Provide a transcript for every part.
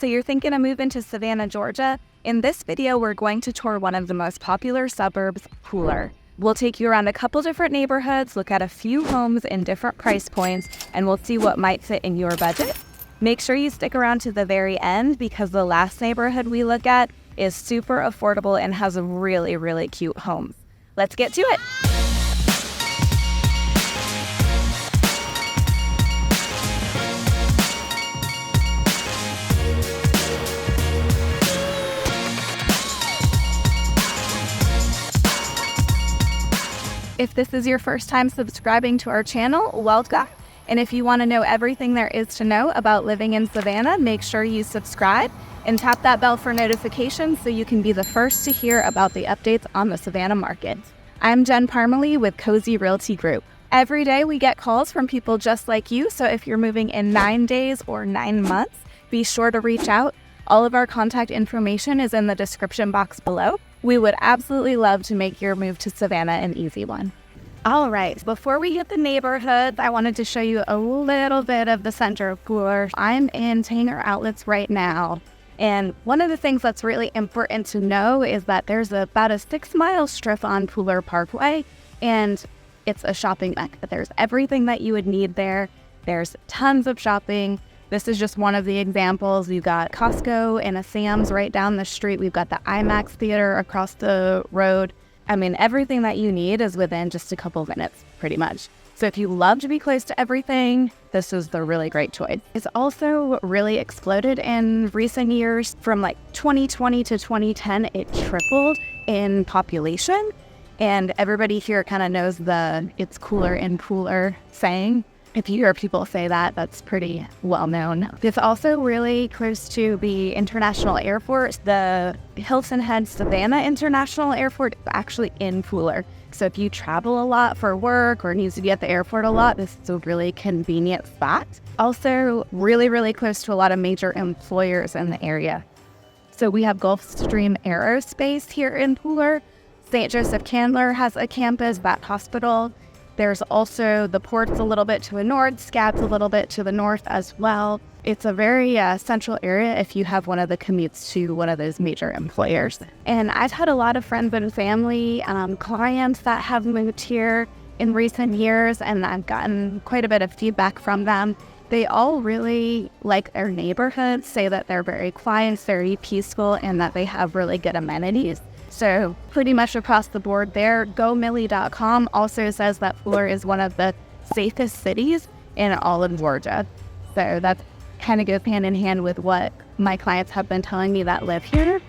So you're thinking of moving to Savannah, Georgia? In this video, we're going to tour one of the most popular suburbs, POOLER. We'll take you around a couple different neighborhoods, look at a few homes in different price points, and we'll see what might fit in your budget. Make sure you stick around to the very end because the last neighborhood we look at is super affordable and has really, really cute homes. Let's get to it. If this is your first time subscribing to our channel, welcome. And if you want to know everything there is to know about living in Savannah, make sure you subscribe and tap that bell for notifications so you can be the first to hear about the updates on the Savannah market. I'm Jen Parmalee with Cozy Realty Group. Every day we get calls from people just like you, so if you're moving in 9 days or 9 months, be sure to reach out. All of our contact information is in the description box below. We would absolutely love to make your move to Savannah an easy one. All right, before we hit the neighborhoods, I wanted to show you a little bit of the center of POOLER. I'm in Tanger Outlets right now. And one of the things that's really important to know is that there's about a 6-mile strip on POOLER Parkway, and it's a shopping mecca. There's everything that you would need there. There's tons of shopping. This is just one of the examples. We've got Costco and a Sam's right down the street. We've got the IMAX theater across the road. I mean, everything that you need is within just a couple minutes, pretty much. So if you love to be close to everything, this is the really great choice. It's also really exploded in recent years. From like 2020 to 2010, it tripled in population. And everybody here kind of knows the "it's cooler in POOLER" saying. If you hear people say that, that's pretty well known. It's also really close to the International Airport. The Hilton Head Savannah International Airport is actually in POOLER. So if you travel a lot for work or needs to be at the airport a lot, this is a really convenient spot. Also, really, really close to a lot of major employers in the area. So we have Gulfstream Aerospace here in POOLER. St. Joseph Candler has a campus, that hospital. There's also the ports a little bit to the north, Scabs a little bit to the north as well. It's a very central area if you have one of the commutes to one of those major employers. And I've had a lot of friends and family, clients that have moved here in recent years, and I've gotten quite a bit of feedback from them. They all really like their neighborhood, say that they're very quiet, very peaceful, and that they have really good amenities. So pretty much across the board there. GoMillie.com also says that POOLER is one of the safest cities in all of Georgia. So that kind of goes hand in hand with what my clients have been telling me that live here.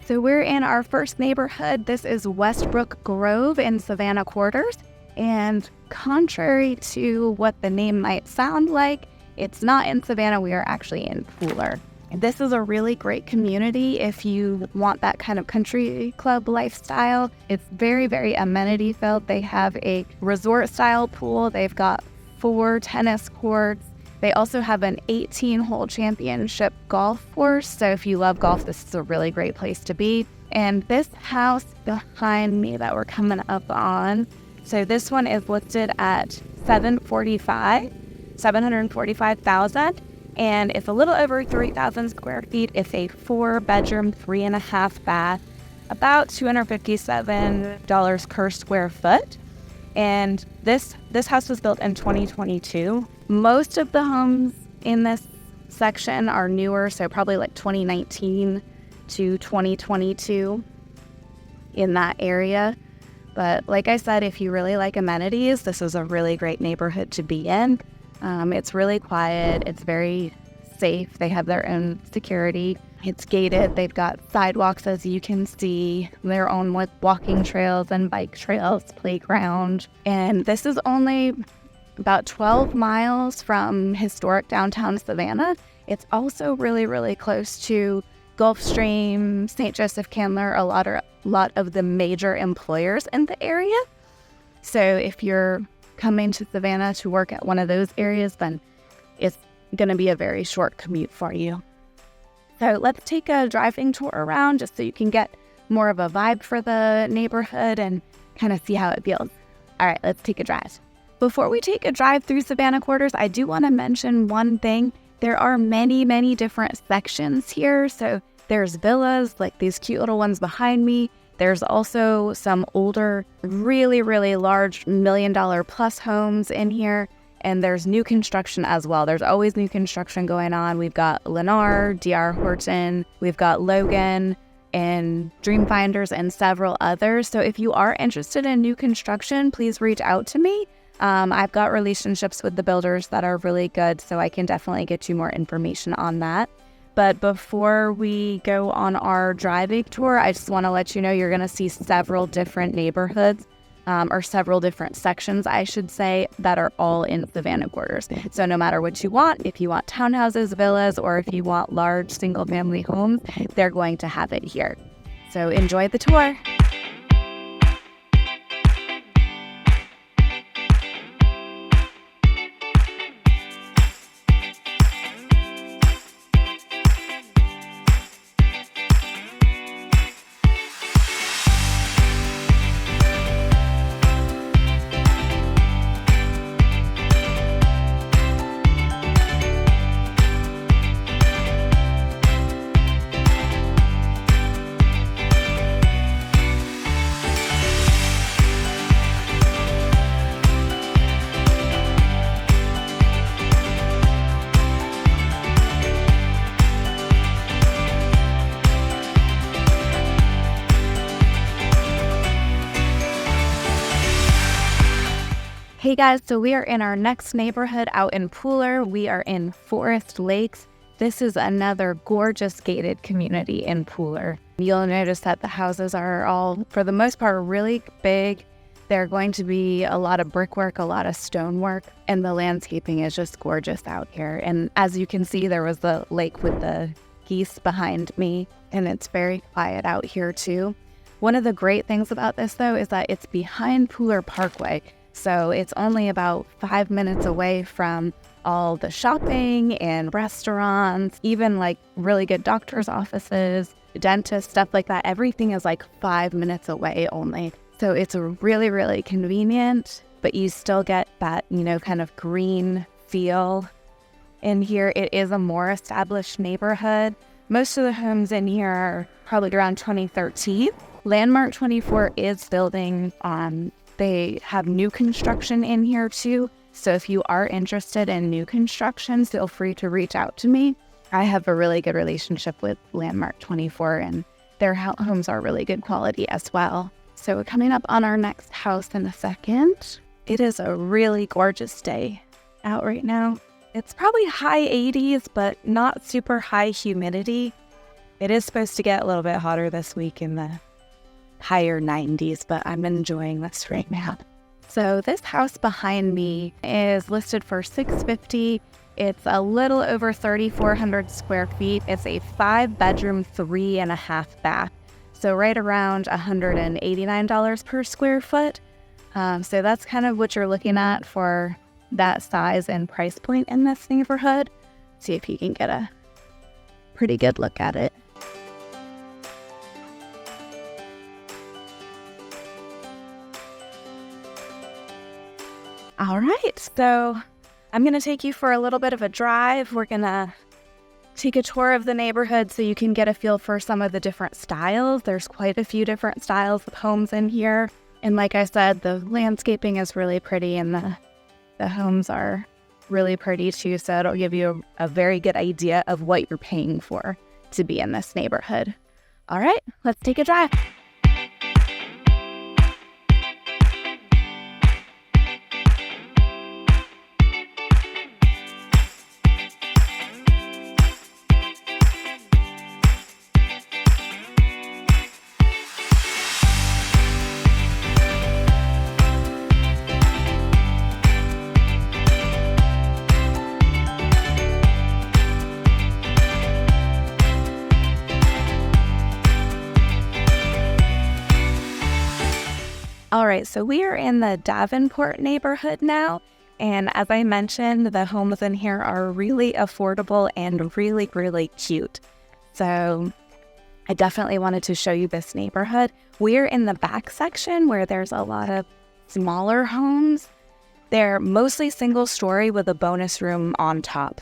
So we're in our first neighborhood. This is Westbrook Grove in Savannah Quarters. And contrary to what the name might sound like, it's not in Savannah. We are actually in POOLER. This is a really great community if you want that kind of country club lifestyle. It's very, very amenity filled. They have a resort style pool. They've got 4 tennis courts. They also have an 18-hole championship golf course. So if you love golf, this is a really great place to be. And this house behind me that we're coming up on, so this one is listed at $745,000, and it's a little over 3,000 square feet. It's a 4-bedroom, 3.5 bath, about $257 per square foot. And this house was built in 2022. Most of the homes in this section are newer, so probably like 2019 to 2022 in that area. But like I said, if you really like amenities, this is a really great neighborhood to be in. It's really quiet. It's very safe. They have their own security. It's gated. They've got sidewalks, as you can see, their own walking trails and bike trails, playground. And this is only about 12 miles from historic downtown Savannah. It's also really, really close to Gulfstream, St. Joseph Candler, a lot of the major employers in the area. So if you're coming to Savannah to work at one of those areas, then it's going to be a very short commute for you. So let's take a driving tour around just so you can get more of a vibe for the neighborhood and kind of see how it feels. All right, let's take a drive. Before we take a drive through Savannah Quarters, I do want to mention one thing. There are many, many different sections here. So there's villas like these cute little ones behind me. There's also some older, really, really large $1 million plus homes in here. And there's new construction as well. There's always new construction going on. We've got Lennar, D.R. Horton, we've got Logan and Dreamfinders and several others. So if you are interested in new construction, please reach out to me. I've got relationships with the builders that are really good, so I can definitely get you more information on that. But before we go on our driving tour, I just want to let you know you're going to see several different neighborhoods, or several different sections, I should say, that are all in Savannah Quarters. So no matter what you want, if you want townhouses, villas, or if you want large single-family homes, they're going to have it here. So enjoy the tour. Hey guys, so we are in our next neighborhood out in POOLER. We are in Forest Lakes. This is another gorgeous gated community in POOLER. You'll notice that the houses are all, for the most part, really big. They're going to be a lot of brickwork, a lot of stonework, and the landscaping is just gorgeous out here. And as you can see, there was the lake with the geese behind me, and it's very quiet out here too. One of the great things about this though is that it's behind POOLER Parkway. So it's only about 5 minutes away from all the shopping and restaurants, even like really good doctor's offices, dentists, stuff like that. Everything is like 5 minutes away only. So it's really, really convenient, but you still get that, kind of green feel in here. It is a more established neighborhood. Most of the homes in here are probably around 2013. Landmark 24 is building on. They have new construction in here too. So if you are interested in new construction, feel free to reach out to me. I have a really good relationship with Landmark 24 and their homes are really good quality as well. So we're coming up on our next house in a second. It is a really gorgeous day out right now. It's probably high 80s, but not super high humidity. It is supposed to get a little bit hotter this week in the higher 90s, but I'm enjoying this right now. So this house behind me is listed for $650. It's a little over 3,400 square feet. It's a 5-bedroom, 3.5 bath. So right around $189 per square foot. So that's kind of what you're looking at for that size and price point in this neighborhood. See if you can get a pretty good look at it. All right, so I'm going to take you for a little bit of a drive. We're going to take a tour of the neighborhood so you can get a feel for some of the different styles. There's quite a few different styles of homes in here. And like I said, the landscaping is really pretty and the homes are really pretty too. So it'll give you a very good idea of what you're paying for to be in this neighborhood. All right, let's take a drive. right, so we are in the Davenport neighborhood now. And as I mentioned, the homes in here are really affordable and really, really cute. So I definitely wanted to show you this neighborhood. We're in the back section where there's a lot of smaller homes. They're mostly single story with a bonus room on top,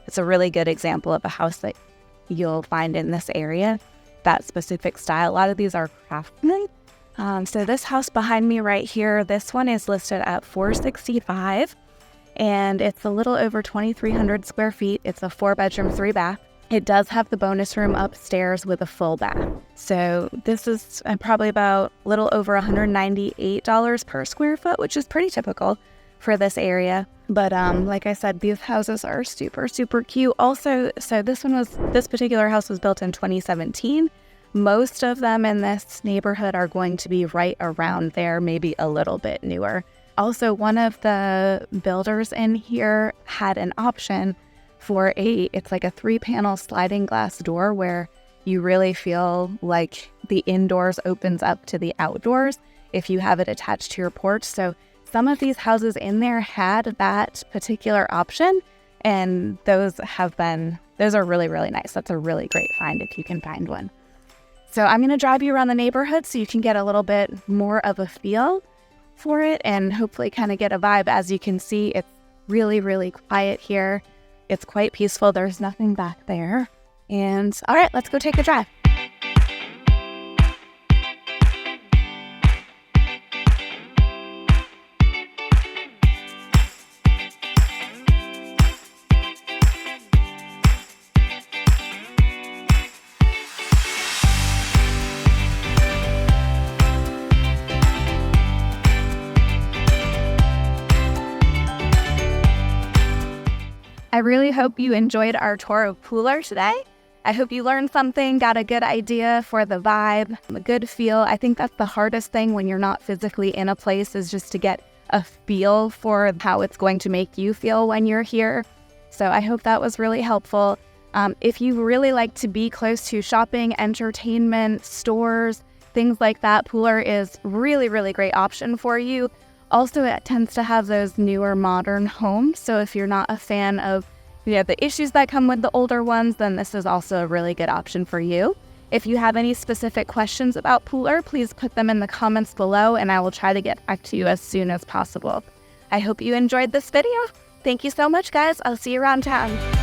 it's a really good example of a house that you'll find in this area, that specific style. A lot of these are craftsmen. So this house behind me right here, this one is listed at $465, and it's a little over 2,300 square feet. It's a 4-bedroom, 3-bath. It does have the bonus room upstairs with a full bath. So this is probably about a little over $198 per square foot, which is pretty typical for this area. But like I said, these houses are super, super cute. Also, so this particular house was built in 2017. Most of them in this neighborhood are going to be right around there, maybe a little bit newer. Also, one of the builders in here had an option for it's like a 3-panel sliding glass door where you really feel like the indoors opens up to the outdoors if you have it attached to your porch. So some of these houses in there had that particular option, and those are really, really nice. That's a really great find if you can find one. So I'm going to drive you around the neighborhood so you can get a little bit more of a feel for it and hopefully kind of get a vibe. As you can see, it's really, really quiet here. It's quite peaceful. There's nothing back there. And all right, let's go take a drive. I really hope you enjoyed our tour of POOLER today. I hope you learned something, got a good idea for the vibe, a good feel. I think that's the hardest thing when you're not physically in a place, is just to get a feel for how it's going to make you feel when you're here. So I hope that was really helpful. If you really like to be close to shopping, entertainment, stores, things like that, POOLER is really, really great option for you. Also, it tends to have those newer modern homes. So if you're not a fan of the issues that come with the older ones, then this is also a really good option for you. If you have any specific questions about POOLER, please put them in the comments below and I will try to get back to you as soon as possible. I hope you enjoyed this video. Thank you so much, guys. I'll see you around town.